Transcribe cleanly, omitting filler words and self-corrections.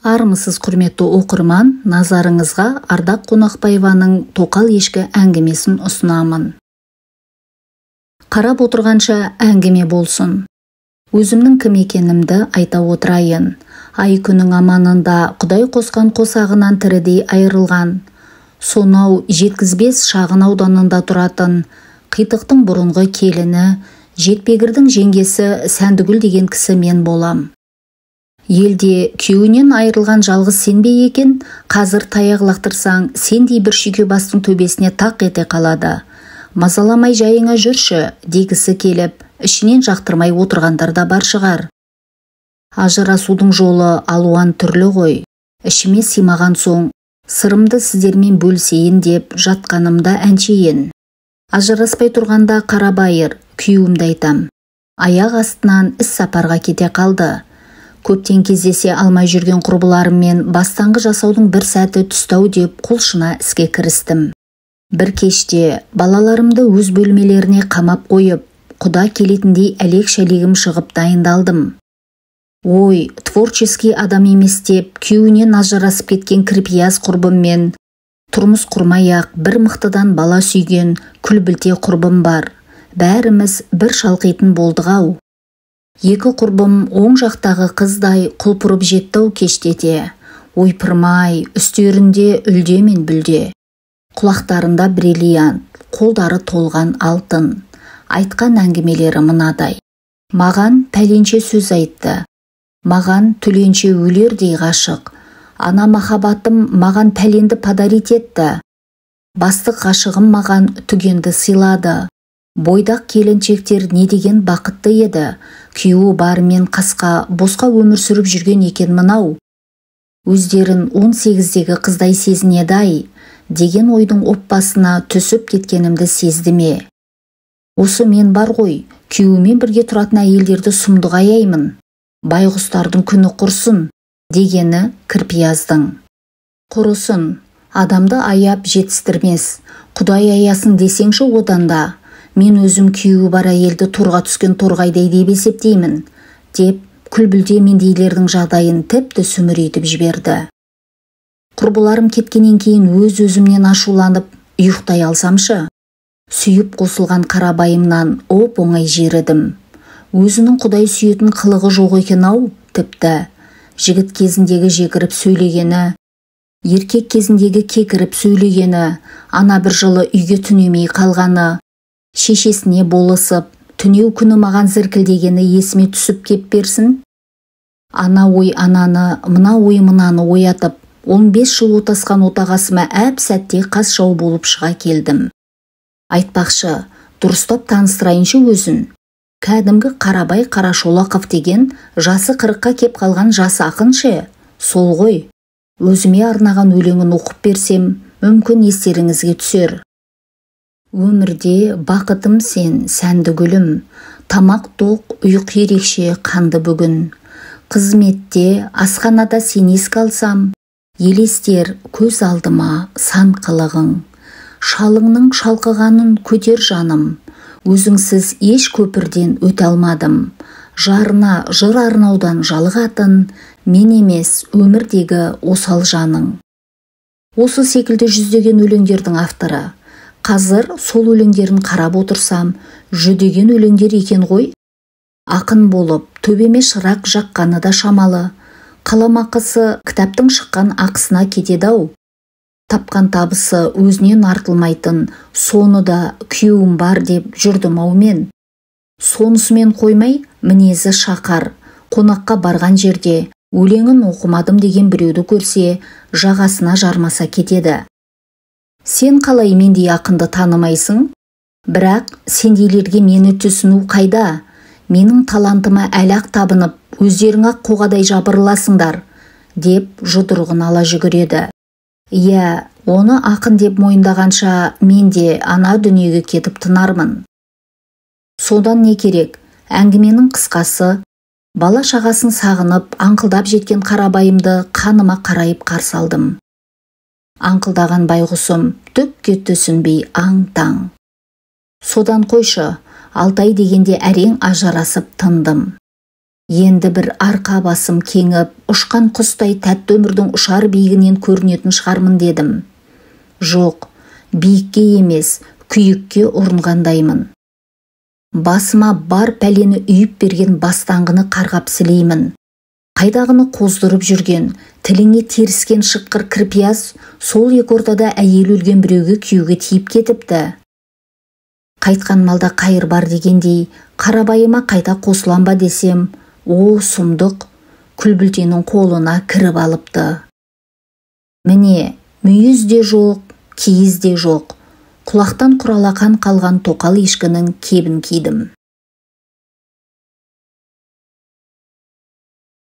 Армысыз құрметті оқырман, назарыңызға Ардақ Қонақбаеваның Тоқал ешкі әңгімесін ұсынамын. Қарап отырғанша әңгіме болсын. Өзімнің кім екенімді айта отырайын. Ай күнің аманында Құдай қосқан қосағынан тірідей айырылған. Сонау жеткізбес шағын ауданында тұратын Қитықтың бұрынғы келіні, Жетпегірдің жеңгесі Сәндігүл деген кісі мен болам. Елде күйеуінен айырылған жалғыз сен бе екен, қазір таяқ лақтырсаң, сендей бір шүйке бастың төбесіне тақ ете қалады. Мазаламай жайыңа жүрші, дегісі келіп, ішінен жақтырмай отырғандар да бар шығар. Ажырасудың жолы алуан түрлі ғой. Ішіме симаған соң, сырымды сіздермен бөлсейін деп жатқанымда әншейін. Ажыраспай тұрғанда Қарабайыр, күйеуімді айтам. Аяқ астынан іс сапарға кете қалды. Көптен кездесе алмай жүрген құрбыларыммен бастаңғы жасаудың бір сәті түстау деп құлшына іске кірістім. Бір кеште балаларымды өз бөлмелеріне қамап қойып, құда келетіндей әлек-шәлегім шығып дайындалдым. Ой, творческий адам емес деп күйеуінен ажырасып кеткен кірпияз құрбыммен тұрмыс құрмай-ақ бір мықтыдан бала сүйген күлбілте құрбым бар. Бәріміз бір шалқитын болдық-ау. Екі құрбым оң жақтағы қыздай құлпырып жетті-ау кештете. Ойпырмай, үстерінде үлде мен бүлде. Құлақтарында бриллиант, қолдары толған алтын. Айтқан әңгімелері мынадай. Маған пәленше сөз айтты. Маған түленше өлердей ғашық. Ана махаббатым маған пәленді подарит етті. Бастық ғашығым маған түгенді сыйлады. Бойдақ келіншектер не деген бақытты еді. Күйеуі барымен қасқа, босқа өмір сүріп жүрген екен мынау. Өздерін 18-дегі қыздай сезінеді-ай, деген ойдың оппасына түсіп кеткенімді сезді ме? Осы мен бар ғой, күйеуімен бірге тұратын әйелдерді сұмдық аяймын. Байғұстардың күні құрсын, дегені кірпияздың. Құрысын, адамды аяп жетістірмес. Құдай аясын десеңші оданда. Мен өзім күйеуі бар әйелді торға түскен торғайдай деп есептеймін, деп күлбілте мендейлердің жағдайын тіпті сүмірейтіп жіберді. Құрбыларым кеткеннен кейін өз-өзімнен ашуланып, ұйықтай алсамшы, сүйіп қосылған Қарабайымнан оп-оңай жерідім. Өзінің Құдай сүйетін қылығы жоқ екен-ау, тіпті. Жігіт кезіндегі жекіріп сөйлегені, еркек кезіндегі кекіріп сөйлегені, ана бір жылы үйге түнемей қалғаны, шешесіне болысып, түнеу күні маған зіркілдегені есіме түсіп кеп берсін. Ана ой ананы, мына ой мынаны оятып, 15 жыл отасқан отағасыма әп-сәтте қас жау болып шыға келдім. Айтпақшы, дұрыстап таныстырайыншы өзін. Кәдімгі Қарабай Қарашолақов деген жасы 40-қа кеп қалған жас ақыншы. Сол ғой. Өзіме арнаған өлеңін оқып берсем, мүмкін естеріңізге түсер. Өмірде бақытым сен, Сәндігүлім, тамақ тоқ, ұйық ерекше қанды бүгін. Қызметте, асханада сен еске алсам, елестер көз алдыма сан қылығың. Шалыңның шалқығанын көтер жаным, өзіңсіз еш көпірден өте алмадым. Жарына жыр арнаудан жалығатын, мен емес өмірдегі осал жаның. Осы секілді жүздеген өлеңдердің авторы. Қазір сол өлеңдерін қарап отырсам, жүдеген өлеңдер екен ғой. Ақын болып, төбеме шырақ жаққаны да шамалы. Қаламақысы кітаптың шыққан ақысына кетеді-ау. Тапқан табысы өзінен артылмайтын, соны да күйеуім бар деп жүрдім-ау мен. Сонысымен қоймай, мінезі шақар, қонаққа барған жерде өлеңін оқымадым деген біреуді көрсе, жағасына жармаса кетеді. Сен қалай мендей ақынды танымайсың? Бірақ сендейлерге мені түсіну қайда? Менің талантыма әлақ табынып, өздерің-ақ қоғадай жабырыласыңдар, деп жұдырығын ала жүгіреді. Иә, оны ақын деп мойындағанша мен де ана дүниеге кетіп тынармын. Содан не керек? Әңгіменің қысқасы, бала шағасын сағынып, аңқылдап жеткен Қарабайымды қаныма қарайып қарсы алдым. Аңқылдаған байғұсым түкке түсінбей аң-таң. Содан қойшы, Алтай дегенде әрең ажырасып тындым. Енді бір арқа басым кеңіп, ұшқан құстай тәтті өмірдің ұшар биігінен көрінетін шығармын дедім. Жоқ, биікке емес, күйікке ұрынғандаймын. Басыма бар пәлені үйіп берген бастаңғыны қарғап сілеймін. Қайдағыны қоздырып жүрген, тіліңе теріскен шыққыр кірпияз, сол екі ортада әйел өлген біреуге күйеуге тиіп кетіпті. Қайтқан малда қайыр бар дегендей, қарабайыма қайта қосылам ба десем, о, сұмдық, күлбілтенің қолына кіріп алыпты. Міне, мүйіз де жоқ, киіз де жоқ, құлақтан құралақан қалған тоқал ешкінің кебін кидім.